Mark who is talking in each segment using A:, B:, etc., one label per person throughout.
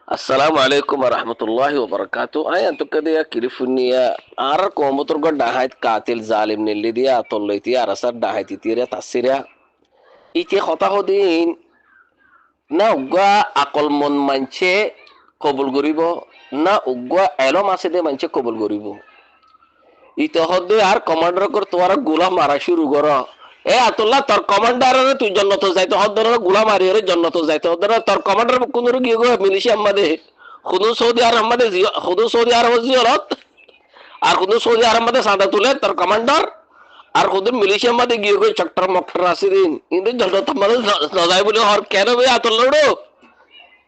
A: Assalamu alaikum warahmatullahi wabarakatuh. Ay antuk kadiya California arar komutur go dahait katil zalim nillidiya tolloitiya arasar dahait itira tasira iti khota hodin na ugwa akol mon manche kobul goribo na ugwa elo masede manche kobul goribo ito hodde আর commander কর তোমার গুলা মারা শুরু করো এ আতুল্লাহ তোর commander তুই জন্নত যাইতে হদ্দর গুলা মারি রে জন্নত যাইতে হদ্দর তোর কমান্ডার কোন গিয়ে গো মিলিশিয়া আমাদের খুদু সৌদি আরব আমাদের খুদু সৌদি আরব জিয়ারত আর খুদু সৌদি আরব আমাদের সাদা তুলে তোর কমান্ডার আর খুদু মিলিশিয়া আমাদের গিয়ে গো চক্টর মক্টর আসিদিন কিন্তু জন্নত আমাদের নজাই বলে হর কেন বে আতুল্লাহ রে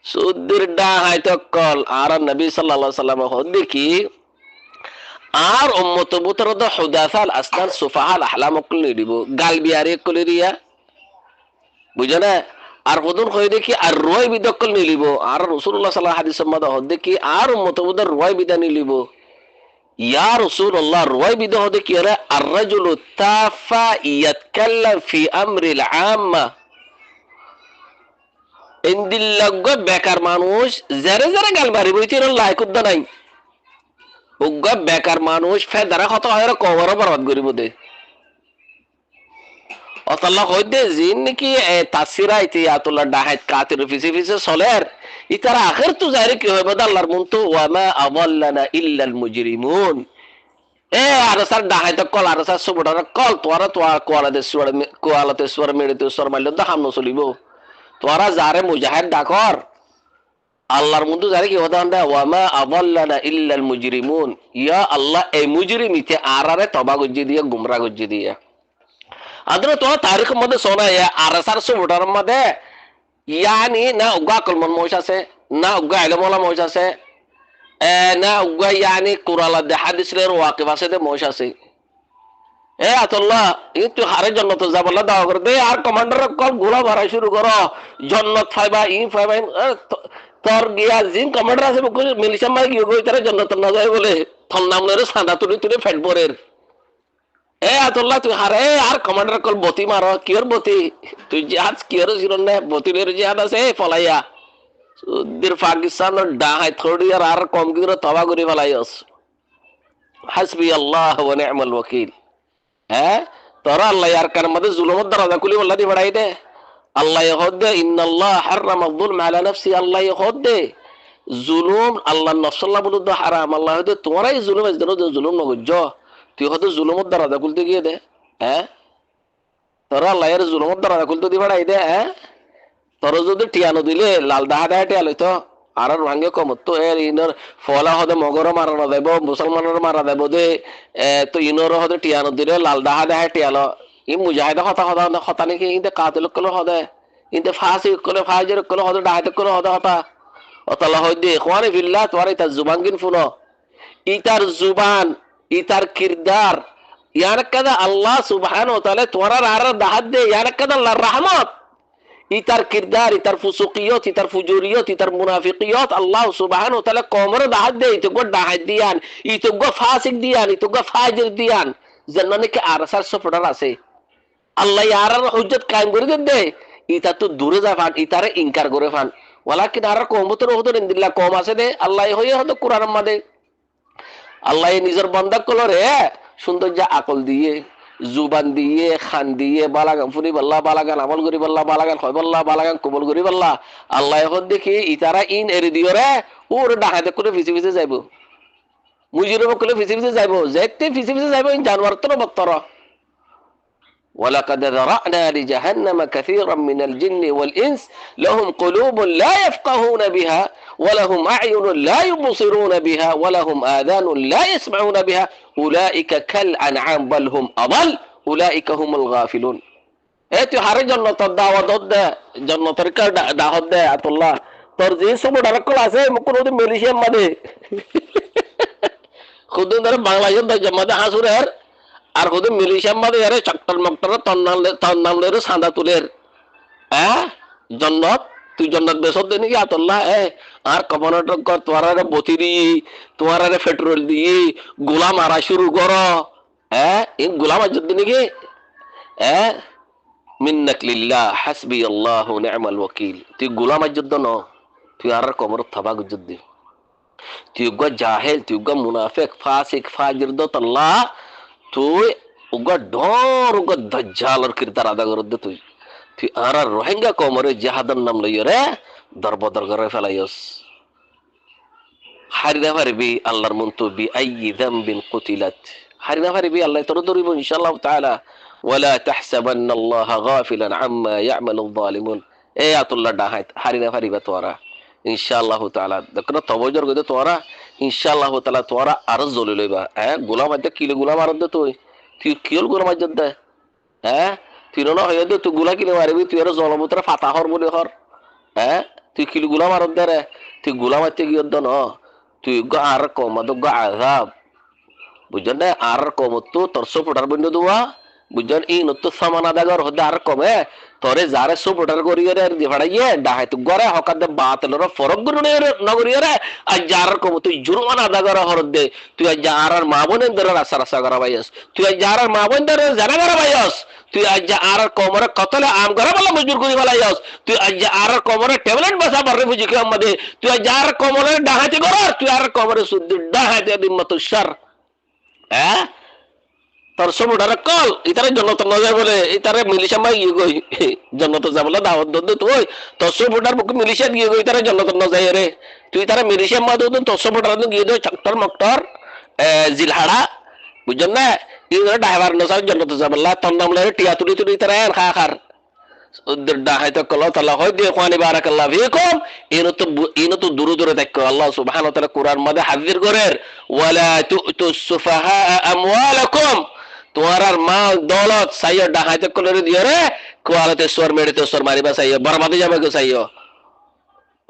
A: সুদ্দির ডা হাইতো কল আর নবী সাল্লাল্লাহু আলাইহি সাল্লাম হদ্দি কি আর উম্মত বুতরদ হুদাসাল আসনান সুফাহাল আহলাম কল দিব গাল বিয়ারে কলিরিয়া বুঝে না আর কদুন কই দেখি আর রয় বিদকল নিলিব আর রাসূলুল্লাহ সাল্লাল্লাহু আলাইহি ওয়াসাল্লাম হদ দেখি আর উম্মত বুতর রয় বিদা নিলিব ইয়া রাসূলুল্লাহ রয় বিদ হদ কি রে আর রাজুলু তাফা ইয়াতকাল্লাম ফি আমরিল আম্মা ইনদিল্লাগ বেকার মানুষ যারে যারে গাল মারি বইতির লাইকুদ নাই উগ্র বেকার মানুষ ফেদারা কত হয় কবর বরবাদ করিব দে অতল্লাহ হইতে জিন নাকি তাসিরা ইতি আতুল্লাহ ডাহাত কাতির ফিসি ফিসি সলের ইতারা আখির তো জারি কি হইব আল্লাহর মন তো ওয়া মা আদাল্লানা ইল্লাল মুজরিমুন এ আর স্যার ডাহাত কল আর স্যার সুবড়ার কল তোরা তো কোয়ালাতে সুর মেড়িতে সুর মাইল তো হামনো চলিব তোরা যারে মুজাহিদ ডাকর আল্লাহর মধ্যে জানি কি হতা আন্দা ওয়ামা আদাল্লানা ইল্লাল মুজরিমুন ইয়া আল্লাহ এই মুজরিমিতে আরারে তবা গজ্জি দিয়ে গুমরা গজ্জি দিয়ে আদর তো তারিখ মধ্যে শোনা আরসার সুবটার মধ্যে ইয়ানি না উগা কলমন মৌজ আছে না উগা ইলমওয়ালা মৌজ আছে না উগা ইয়ানি কুরালা দে হাদিসের ওয়াকিফ আছে দে মৌজ আছে এ আতুল্লাহ তুই হারে জন্নত যাবল্লা দাও করে দে আর কমান্ডার কল গোলা মারা শুরু করো জন্নত ফাইবা ই ফাইবা তোর গিয়া জিন কমান্ডার আছে মিলিশিয়া মাই গিয়ে গই তারা জন্নত না যায় বলে থল নামলের সাদা তুলি তুলি ফেট পরের এ আতুল্লাহ তুই হারে আর কমান্ডার কল বতি মারো কিয়র বতি তুই জাহাজ কিয়র জিরন না বতিলের জাহাজ আছে ফলাইয়া সুদ্দির পাকিস্তান ডাহাই থোড়ি আর কম গিয়ে তবা করি ফলাইস হাসবি আল্লাহ ওয়া নি'মাল ওয়াকিল হ্যাঁ তোরা আল্লাহ আর কার মধ্যে জুলুমের দরজা খুলি বল্লা দি বাড়াই দে আল্লাহ হদ্দে ইন্নাল্লাহ হারামা যুলম আলা নাফসি আল্লাহ হদ্দে জুলুম আল্লাহ নফসাল্লাহ বলুদ হারাম আল্লাহ হদ্দে তোমারাই জুলুম এজদর জুলুম নগজ্জ তুই হয়তো জুলুমের দরজা খুলতে গিয়ে দে হ্যাঁ তোরা আল্লাহ এর জুলুমের দরজা খুলতে দি বাড়াই দে হ্যাঁ তোরা যদি টিয়ানো দিলে লাল দাহা দাহা টিয়া লইতো আর ভাঙ্গে কমত তো এর ইনর ফলা হদে মগর মারা দেব মুসলমানের মারা দেব দে তো ইনর হদে টিয়ানো দিলে লাল দাহা দাহা টিয়ালো ই মুজাহিদ হতা হতা হতা নাকি ইনতে কাতিল কলে হদে ইনতে ফাসি কলে ফাজির কলে হদে ডাহাত কলে হদে হতা অতাল্লাহ হইদে ইখওয়ানি বিল্লাহ তোর ইতা জুবান গিন ফুনো ইতার জুবান ইতার কিরদার ইয়ার কাদা আল্লাহ সুবহানাহু ওয়া তাআলা তোরার আর দাহাত দে ইয়ার কাদা আল্লাহর রহমত ইতার কিরদার ইতার ফুসুকিয়ত ইতার ফুজুরিয়ত ইতার মুনাফিকিয়ত আল্লাহ সুবহানাহু ওয়া তাআলা কমর দাহাত দে ইতো গো দাহাত দিয়ান ইতো গো ফাসিক দিয়ান ইতো গো ফাজির দিয়ান জান্নানে কে আরসার সফটার আছে আল্লাহ ইয়ার হুজ্জত কায়েম করে দে ইতা তো দূরে যা ফান ইতারে ইনকার করে ফান ওয়ালাকিন আর কমতর হদর ইনদিল্লাহ কম আছে দে আল্লাহ হইয়ে হদ কুরআন মাদে আল্লাহ নিজের বান্দা কলরে সুন্দর যা আকল দিয়ে জুবান দিয়ে খান দিয়ে বালাগান ফুরি বল্লা বালাগান আমল করি বল্লা বালাগান হয় বল্লা বালাগান কবল করি বল্লা আল্লাহ এখন দেখি ইতারা ইন এরি দিও রে ওর ডাহাতে করে ফিসি ফিসে যাইব মুজির বকলে ফিসি ফিসে যাইব যেতে ফিসি ফিসে যাইব ইন জানোয়ার তো বক্তর ولقد ذرأنا لجهنم كثيرا من الجن والإنس لهم قلوب لا يفقهون بها ولهم أعين لا يبصرون بها ولهم آذان لا يسمعون بها أولئك كالأنعام بل هم أضل أولئك هم الغافلون তুই হারে জন্নতর দাওয়াত দে জন্নতের কা দাওয়াত দে আতুল্লাহ তোর যে সব ডারকল আছে মুকুর ওদের মালয়েশিয়ার মাঝে খুদুন ধরে বাংলাদেশের দরজা মাঝে হাসুরের আর খুদুন মালয়েশিয়ার মাঝে আরে চক্টর মক্টর তন্নালের সাদা তুলের হ্যাঁ জন্নত তুই জন্নত বেসত দে নাকি আতুল্লাহ আর কমান্ডার কর তোমার বতি দিয়ে তোমার পেট্রোল দিয়ে গোলা মারা শুরু করো এই গোলা মার যদি নাকি মিন্নাক লিল্লাহ হাসবি আল্লাহু নি'মাল ওয়াকিল তুই গোলা মার যুদ্ধ ন তুই আর কমর থাবা গুজুদ্দি তুই উগ্র জাহেল তুই উগ্র মুনাফিক ফাসিক ফাজির দোতল্লা তুই উগ্র ঢর উগ্র দজ্জালর কিরদার আদা করদ্দে তুই তুই আর রোহিঙ্গা কমরে জিহাদের নাম লইয় রে দরবদর করে ফেলাইস হারিনা পারবি আল্লাহর মন্তু বি আইয়ি যামবিন কুতিলাত হারিনা পারবি আল্লাহ তোর ধরিব ইনশাআল্লাহ তাআলা ওয়ালা তাহসাবান্না আল্লাহ গাফিলান আম্মা ইয়ামালুল যালিমুন এ আতুল্লাহ ডাহাত হারিনা পারিবা তোরা ইনশাআল্লাহ তাআলা দেখো তবজর গদে তোরা ইনশাআল্লাহ তাআলা তোরা আর জলি লইবা গোলাম আদ কিলে গোলাম আর দে তুই তুই কিল গোলাম আদ দে তুই না হয়ে দে তুই গোলা কিলে মারবি তুই আর জলমুত্র ফাতা হর বলি হর তুই কিলে গোলাম আর দে রে তুই গোলাম আতে গিয়ে দ ন তুই আর কমদ আযাব বুঝছেন না আর কমতো তোর ফুটার বন্ধু দুয়া বুঝছেন এই নতো সামানা দাগর হদে আর কমে তোরে যারে ফুটার করিয়ে রে ফাড়াইয়ে ডাহাই তু গরে হকাদ বাতলর ফরক গুরুনে নগরিয়ে রে আর যার কম তুই জুরমানা দাগর হরদ দে তুই যার আর মা বোনের ধরে রাসা রাসা করা বাইস তুই যার আর মা বোন ধরে জানা করা বাইস তুই আজ আর কমরে কতলে আম করা বলা মজুর করি ফেলাইস তুই আজ আর কমরে ট্যাবলেট বসা বরে বুঝি কি আমাদের তুই যার কমরে ডাহাতি কর তুই আর কমরে শুদ্ধ ডাহাতি দিমত শার তোর সবুটার কল ইতারে জন্নত না যায় বলে ইতারে মিলিশা মাই গিয়ে গই জন্নত যা বলে দাওয়াত দে তুই তোর সবুটার বুক মিলিশা গিয়ে গই তারে জন্নত না যায় রে তুই তারে মিলিশা মা দে তোর সবুটার গিয়ে দে চক্টর মক্টর জিলহাড়া বুঝছেন না ইতারে ড্রাইভার না যায় জন্নত যা বলে তোর নাম লয়ে টিয়া তুলি তুলি তারে খা খার উদ্দের ডাহাইতে কল্লাহ তাআলা হয় দিয়ে কোয়ানি বারাকাল্লাহু ফিকুম ইনতো দূরে দূরে দেখো আল্লাহ সুবহানাহু ওয়া তাআলা কোরআন মধ্যে হাজির করেন ওয়ালা তুতুস সুফাহা আমওয়ালাকুম তোমার মাল দৌলত সাইয় ডাহাইতে কলরে দিয়ে রে কোয়ালতে সোর মেড়িতে সোর মারিবা সাইয় বরবাদে যাবে গো সাইয়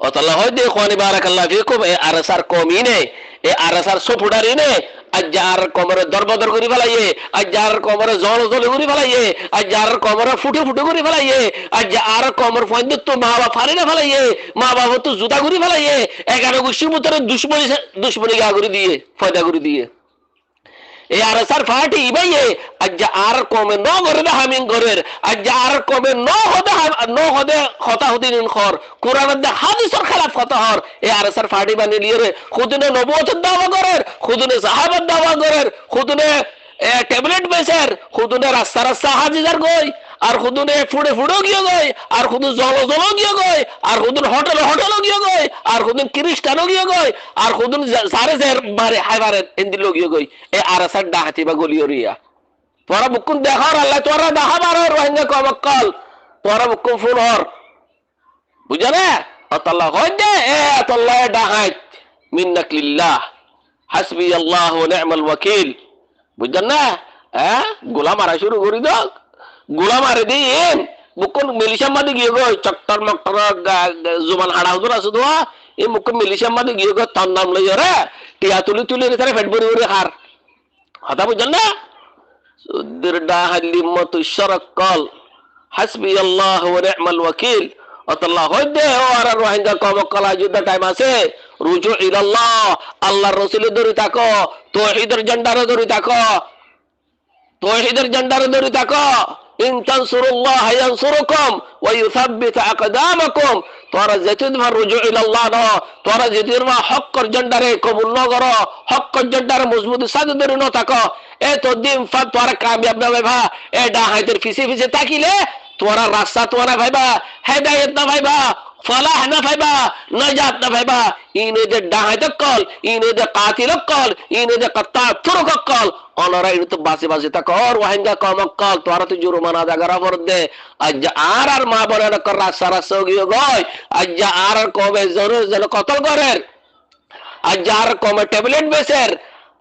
A: ও তাআলা হয় দিয়ে কোয়ানি বারাকাল্লাহু ফিকুম এ আরসার কমিনে এ আরসার সুফুডারিনে আজার কমরে দরবদর করি ফেলাইয়ে আজার কমরে জল জল করি ফেলাইয়ে আজার কমরে ফুটে ফুটে করি ফেলাইয়ে আজার কমর ফাইন্দ তো মা বাবা ফারি না ফেলাইয়ে মা বাবা তো জুতা করি ফেলাইয়ে 11 গোষ্ঠী মুতরে দুশ্মনী গা করে দিয়ে ফায়দা করে দিয়ে এই আরসার ফাটি ইবাইয়ে আজার কমে ন করে দা হামিন করের আজার কমে ন হদে কথা হদিন খর কোরআন দে হাদিসের খেলাফ কথা হর এই আরসার ফাটি বানিয়ে লিয়ে রে খুদনে নবুয়তের দাওয়া করের খুদনে সাহাবার দাওয়া করের খুদনে ট্যাবলেট বেচের খুদনে রাস্তা রাস্তা হাজিজার গই আর খুদনে ফুড়ে ফুড়ে গিয়ে গই আর খুদু জল জল গিয়ে গই আর খুদুন হোটেল হোটেল গিয়ে গই আর খুদুন খ্রিস্টানও গিয়ে গই আর খুদুন সারে জের মারে হাইবারে এন্দিল গিয়ে গই এ আরসার ডাহাতি বা গলিয়রিয়া তোরা বুকুন দেখার আল্লাহ তোরা দেখা বারো রোহিঙ্গা কমক্কল তোরা বুকুন ফোন হর বুঝা না আল্লাহ হয় দে এ আল্লাহ ডাহাত মিন্নাক লিল্লাহ হাসবি আল্লাহ ওয়া নি'মাল ওয়াকিল বুঝছেন না গোলা মারা শুরু করি দাও গোলা মারে দিন বুকুন মিলিশার মাঝে গিয়ে গো চক্টর মক্টর জুবান হাড়া হুজুর আছে দোয়া এই মুকুন মিলিশার মাঝে গিয়ে গো তার নাম লইয়া রে টিয়া তুলি তুলি তারে ফেট ভরি ভরি হার কথা বুঝছেন না সুদ্দির ডাহালি মত শরকল হাসবি আল্লাহ ওয়া নি'মাল ওয়াকিল আল্লাহ হইদে ও আর রোহিঙ্গা কমকল যুদ্ধ টাইম আছে রুজু ইলাল্লাহ আল্লাহর রাসূলের দরি তাকো তাওহীদের ঝান্ডারে দরি তাকো তাওহীদের ঝান্ডারে দরি তাকো ইন তানসুরুল্লাহ ইয়ানসুরুকুম ওয়া ইউসাব্বিত আকদামাকুম তোরা যেদিন রুজু ইলাল্লাহ ন তোরা যেদিন হক্কর ঝান্ডারে কবুল ন করো হক্কর ঝান্ডারে মজবুত সাথে দরি ন তাকো এ তো দিন ফাত তোরা কামিয়াব না ভাইবা এ ডাহাইতের ফিসে ফিসে তাকিলে তোরা রাস্তা তোরা ভাইবা হেদায়েত না ভাইবা ফলাহ না ভাইবা নাজাত না ভাইবা ইনে যে ডাহাইতে কল ইনে যে কাতিল কল ইনে যে কত্তা তুরক কল অনরা ইনে তো বাসি বাসি তা কর ওয়াহিঙ্গা কম কল তোরা তো জুরমানা জাগারা পর দে আজ আর মা বলে না কর রাস্তা রাস্তা গিয়ে গয় আজ আর কবে জরুর যেন কতল করের আজ আর কমে ট্যাবলেট বেসের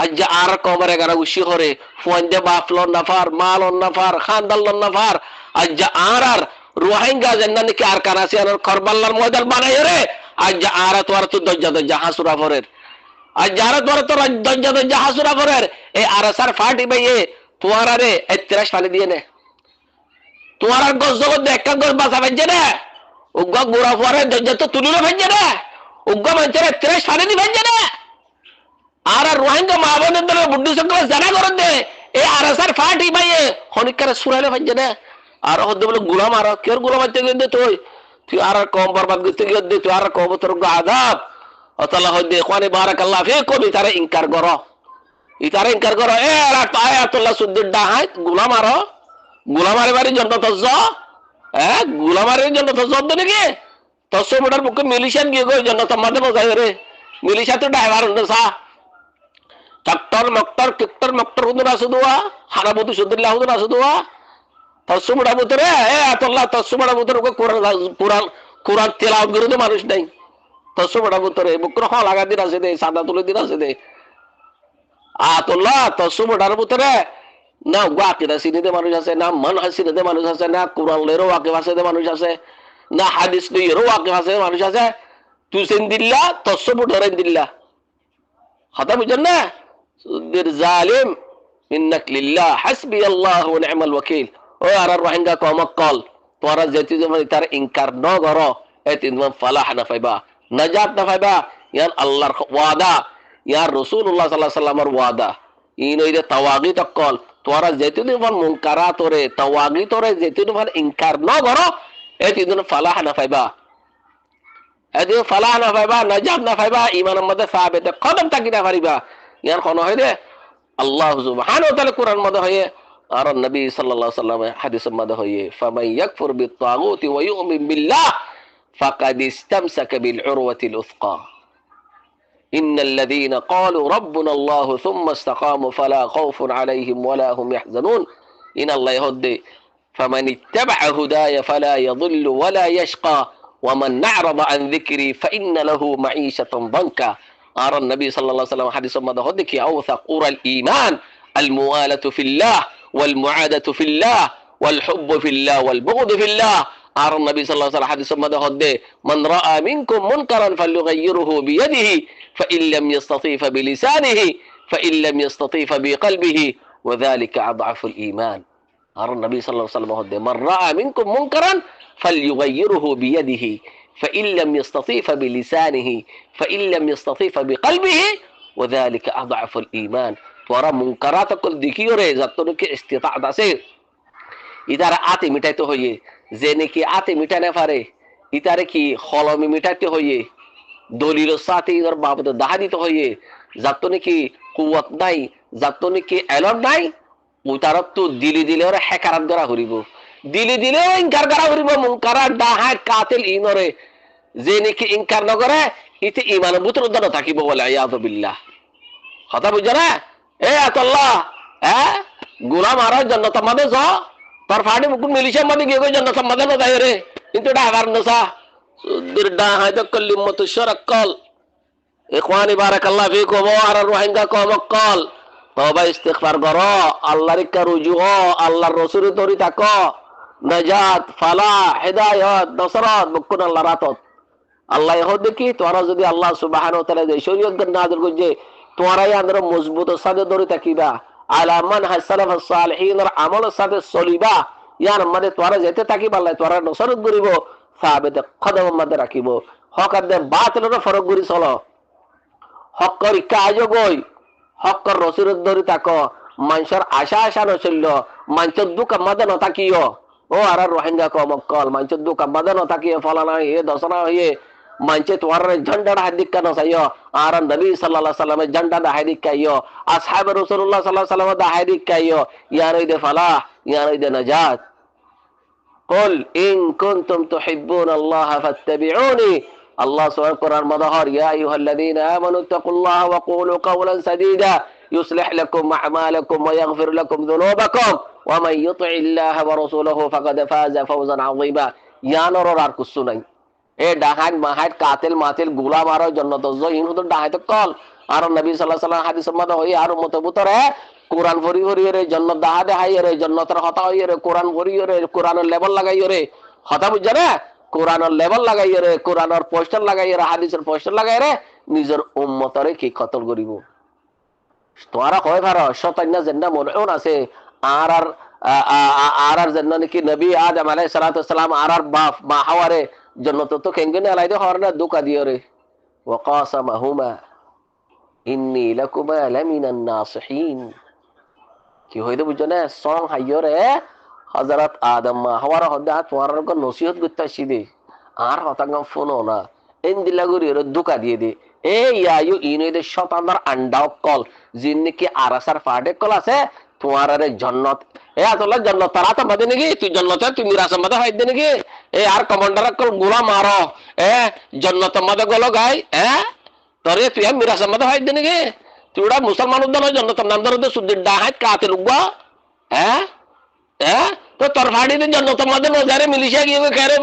A: আজ আর কমরে গারা উশি করে ফোন দে বাপল নাফার মাল নাফার খানদাল নাফার আজ আর রোহিঙ্গা জান্নানি কি আর কানাসি আর করবাল্লার ময়দান বানায় রে আজ আর তোর তো দজ্জা হাসুরা ফরের আজ যারা তোর তো দজ্জা হাসুরা ফরের এই আরসার ফাটি বাইয়ে তোরা রে 33 ফালি দিয়ে নে তোর আর গজ জগৎ একটা গজ বাসা ভেজে রে উগ্গ গুড়া ফরে দজ্জা তো তুলিলে ভেজে রে উগ্গ মঞ্চে 33 ফালি দি ভেজে রে আর রোহিঙ্গা মা বোনের দলে বুদ্ধি সংখ্যা জানা করে দে এই আরসার ফাটি বাইয়ে হনিকার সুরালে ভেজে রে আর হদ্দ বলে গোলাম আর কের গোলাম আইতে গেন্দে তুই আর কম বরবাদ করতে গিয়ে তুই আর কম তোর আযাব অতলা হইতে ইখওয়ানি বারাকাল্লাহ ফিকুম ইতারে ইনকার করো ইতারে ইনকার করো এ রাত আয়াতুল্লাহ সুদ্দুর ডাহাই গোলাম আরো গোলামারি বাড়ির জন্য তো গোলামারির জন্য তো জব্দ নাকি তসবটার পক্ষে মিলিশিয়ান গিয়ে গই জন্য তোমাদের বোঝাই রে মিলিশিয়া তো ড্রাইভার হন্ডে সা টক্টর মক্টর কিক্টর মক্টর হুদুর আসু দুয়া হারাবতু সুদুল্লাহ হুদুর আসু দুয়া তসবটা ভিতরে এ আয়াতুল্লাহ তসবটা ভিতরে কোরআন কোরআন তেলাওয়াত করে তো মানুষ নাই তসবটা ভিতরে বুকর হ লাগা দিন আছে দে সাদা তুলে দিন আছে দে আয়াতুল্লাহ তসবটার ভিতরে না ওয়াকিদা সিনেতে মানুষ আছে না মানহাজ সিনেতে মানুষ আছে না কোরআন লেরো ওয়াকিফ আছে মানুষ আছে না হাদিস লেরো ওয়াকিফ আছে মানুষ আছে তুই সেন দিল্লা তসবু ধরেন দিল্লা কথা বুঝেন না সুদ্দির জালিম ইন্নাক লিল্লাহ হাসবি আল্লাহ ওয়া নি'মাল ওয়াকিল ও আর রোহিঙ্গা কমকল তোরা যেতি যেমন তার ইনকার ন করো এতিন ফালাহ না পাইবা নাজাত না পাইবা ইয়ার আল্লাহর ওয়াদা ইয়ার রাসূলুল্লাহ সাল্লাল্লাহু আলাইহি ওয়াসাল্লামের ওয়াদা ইন ওই যে তাওয়াগিত কল তোরা যেতুন মুনকারাত রে তাওয়াগিত রে যেতুন ইনকার ন করো এতিন ফালাহ না পাইবা এদিন ফালাহ না পাইবা নাজাত না পাইবা ঈমানের মধ্যে সাবিত কদম তাকি না পারিবা ইয়ার কোন হয় রে আল্লাহ সুবহানাহু ওয়া তাআলা কোরআন মধ্যে হয় আর নবী সাল্লাল্লাহু আলাইহি ওয়াসাল্লাম হাদিসের মধ্যে হয় ফামান ইয়াকফুর বিত-তাগুত ওয়া ইউমিন বিল্লাহ ফাকাদ ইসতামসাকা বিল উরওয়াতিল উসকা ইন্নাল লাযীনা ক্বালু রাব্বুনা আল্লাহু সুম্মা ইসতাকামু ফালা খাউফুন আলাইহিম ওয়ালা হুম ইয়াহজানুন ইনাল্লাহ ইয়াহদি ফামান ইত্তাবা'a হুদায়া ফালা ইয়াযিল্লু ওয়ালা ইয়াশকা ওয়ামান আ'রাদা আন যিকরি ফাইন্না লাহু মাঈশাতান দানকা আর নবী সাল্লাল্লাহু আলাইহি ওয়াসাল্লাম হাদিসের মধ্যে হয় কি আওসাক উরাল ঈমান আল মুআলাতু ফিল্লাহ ওয়াল মুআদাতু ফিল্লাহ ওয়াল হুব্বু ফিল্লাহ ওয়াল বুগদু ফিল্লাহ আর নবী সাল্লাল্লাহু আলাইহি ওয়াসাল্লাম হাদিসের মধ্যে হয় মান রাআ মিনকুম মুনকারান ফালইয়ুগাইয়িরহু বিয়াদিহি ফাইন লাম ইস্তাতি ফাবিলিসানিহি ফাইন লাম ইস্তাতি ফাবিকলবিহি ওয়া যালিকা আদআফুল ঈমান আর নবী সাল্লাল্লাহু আলাইহি ওয়াসাল্লাম হয় মান রাআ মিনকুম মুনকারান ফালইয়ুগাইয়িরহু বিয়াদিহি فإن لم يستطيع فبلسانه فإن لم يستطيع فبقلبه وذلك أضعف الإيمان তোরা মুনকারাত কল দেখিও রে যতটুকু ইস্তিতাআত আছে ইদারা আতে মিটাইতে হইয়ে যে নাকি আতে মিটানে পারে ইতারে কি কলমে মিটাইতে হইয়ে দলিলের সাথে ইদার বাবদ দাহা দিতে হইয়ে যত নাকি কুওয়াত নাই যত নাকি এলম নাই উতারত তো দিলি দিলে ওরা হেকারাত করা করিব দিলি দিলে ইনকার করা করিব মুনকারাত দাহা কাতিল ইনরে যে নাকি ইনকার ন করে ইতে ঈমানের ভিতর দন থাকিব বলে আয়াযু বিল্লাহ কথা বুঝছ না এ আল্লাহ গোলাম আর জান্নাত মাদে যা তোর ফাড়ি মুকুন মিলিশা মাদে গিয়ে গই জান্নাত মাদে না যাই রে কিন্তু ডাগার নসা সুদ্দির ডাহাই তো কলিমাতু শারাকাল ইখওয়ানি বারাকাল্লাহ ফিকুম ওয়া আর রোহিঙ্গা কমকল তওবা ইস্তিগফার করো আল্লাহর ইকা রুজু আল্লাহর রাসূলের তরি তাকো নাজাত ফালাহ হিদায়াত নসরাত মুকুন আল্লাহ রাতত আল্লাহ ইহদ দেখি তোরা যদি আল্লাহ সুবহানাহু ওয়া তাআলা যে শরীয়ত নাযিল করছে তোরাই আমরা মজবুত সাথে ধরে থাকিবা আলা মানহাজ সালাফুস সালিহিনের আমলের সাথে চলিবা ইয়ার মানে তোরা যেতে থাকিবা আল্লাহ তোরা নসরত করিব সাবিত কদম মধ্যে রাখিব হক আর দে বাতিলের ফরক করি চলো হক্কর কাজ গই হক্কর রসুলের ধরে থাকো মানুষের আশা আশা নচল্য মানুষের দুঃখ মধ্যে নথাকিও ও আর রোহিঙ্গা কমকল মানুষের দুঃখ মধ্যে নথাকিও ফলানা হইয়ে দশনা হইয়ে মানছে তোমার ঝন্ডা হাদিকা নসাইও আর নবী সাল্লাল্লাহু আলাইহি সাল্লামের ঝন্ডা হাদিকাইও আসহাব রাসূলুল্লাহ সাল্লাল্লাহু আলাইহি সাল্লামের হাদিকাইও ইয়ার ইদে ফালাহ ইয়ার ইদে নাজাত قل إن كنتم تحبون الله فاتبعوني الله سبحانه القرآن مظهر يا أيها الذين آمنوا اتقوا الله وقولوا قولا سديدا يصلح لكم أعمالكم ويغفر لكم ذنوبكم ومن يطع الله ورسوله فقد فاز فوزا عظيما يا نور السنين এ ডাহাত মাহাত কাতিল মাতিল গোলাম আর জান্নাত জহিন হুদুর ডাহাত কল আর নবী সাল্লাল্লাহু আলাইহি ওয়াসাল্লাম হাদিসের মধ্যে হই আর মতবুতরে কোরআন পড়ি পড়ি রে জান্নাত দাহা দেখাই রে জান্নাতের কথা হই রে কোরআন পড়ি রে কোরআনের লেভেল লাগাই রে কথা বুঝছ না কোরআনের লেভেল লাগাই রে কোরআনের পোস্টার লাগাই রে হাদিসের পোস্টার লাগাই রে নিজের উম্মতরে কি কতল করিব তোরা কয় ভার শতান্না জান্নাত মলউন আছে আর আর জান্নাত কি নবী আদম আলাইহিস সালাতু ওয়াস সালাম আর বাপ মা হাওয়ারে জন্নত তো কেঙ্গনে আলাইদে হরনা দুকা দিও রে ওয়াকাসামাহুমা ইন্নী লাকুমা লামিনান নাসিহিন কি হইদে বুঝছ না সং হাইয়রে হযরত আদম মা হাওয়ার হদা তোমার নসিহত করতে আসিদে আর হতাঙ্গ ফোন না এন্দিলা করি ওর ধোকা দিয়ে দে এ ইয়ায়ু ইনইদে শতানার আন্ডা কল জিন্নি কি আরাসার ফাডে কল আছে তোমার আরে জন্নত এ আতলা জন্নত তারা তো বাদে নাকি তুই জন্নতে তুই মিরাসের মধ্যে হাইদ নাকি এ আর কমান্ডার কল গোলা মারো এ জন্নতের মধ্যে গলো গাই তোরে তুই মিরাসের মধ্যে হাইদ নাকি তুই ওরা মুসলমান উদ্যান জন্নতের নাম ধরে সুদ্দির ডাহাত কাতে লুকবা হ্যাঁ হ্যাঁ তো তোর ফাড়িতে জন্নতের মধ্যে নজারে মিলিশিয়া গিয়ে খেরে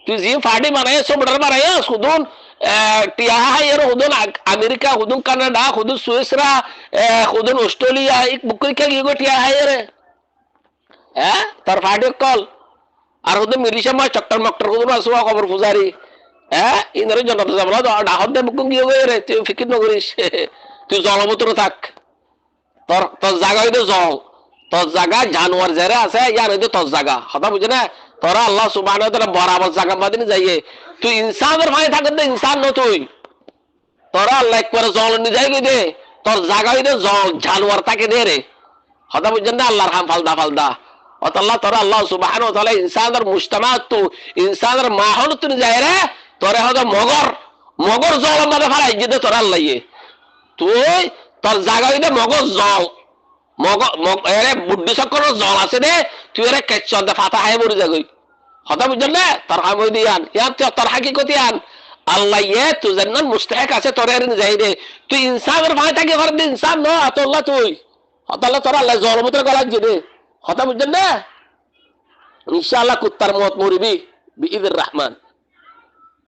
A: তুই জি ফাড়ি বানায় সবটার বানায় শুধুন টিয়া হাইয়ের হুদুন আমেরিকা হুদুন কানাডা হুদুন সুইসরা হুদুন অস্ট্রেলিয়া এক বুকরিকা গিয়ে গো টিয়া হাইয়ের তোর ফাড়ি কল আর হুদুন মিলিশিয়া মাছ চক্টর মক্টর হুদুন আসুয়া খবর পূজারি ইনারে জন্নত যাবলা ডাহত দে বুকুন গিয়ে গো রে তুই ফিকির নকরিস তুই জলমতর থাক তোর তোর জায়গা হইতে জল তোর জায়গা জানোয়ার যারা আছে ইয়ার হইতে তোর জায়গা কথা বুঝে না তোরা আল্লাহ সুবহানাহু ওয়া তাআলা বরাবর জায়গা বাদিনে যাইয়ে তুই ইনসানের ভাই থাকত না ইনসান ন তুই তোরা আল্লাহ একবারে জল নি যাই দে তোর জায়গা হইতে জল জানোয়ার তাকে দে রে কথা বুঝেন না আল্লাহর হাম ফালদা ফালদা অতাল্লাহ তোরা আল্লাহ সুবহানাহু ওয়া তাআলা ইনসানের মুজতামাত তু ইনসানের মাহল তুই যাই রে তোরে হয়তো মগর মগর জল মধ্যে ফেলাই যে তোরা আল্লাহ তুই তোর জায়গা হইতে মগজ জল এরে বুদ্ধি চক্র জল আছে দে তুই এরে কেচন দে ফাতা হাই মরি যাগই কথা বুঝছেন না তোর হাই মরি দিয়ান ইয়ার তোর হাকিকতি আন আল্লাহ তুই জান্নাত মুস্তাহিক আছে তোর এর যাই দে তুই ইনসানের ভাই থাকে ঘর দে ইনসান ন আল্লাহ তুই আল্লাহ তোর আল্লাহ জলমুত্র গলা দে কথা বুঝছেন না ইনশাআল্লাহ কুত্তার মত মরিবি বিইজির রহমান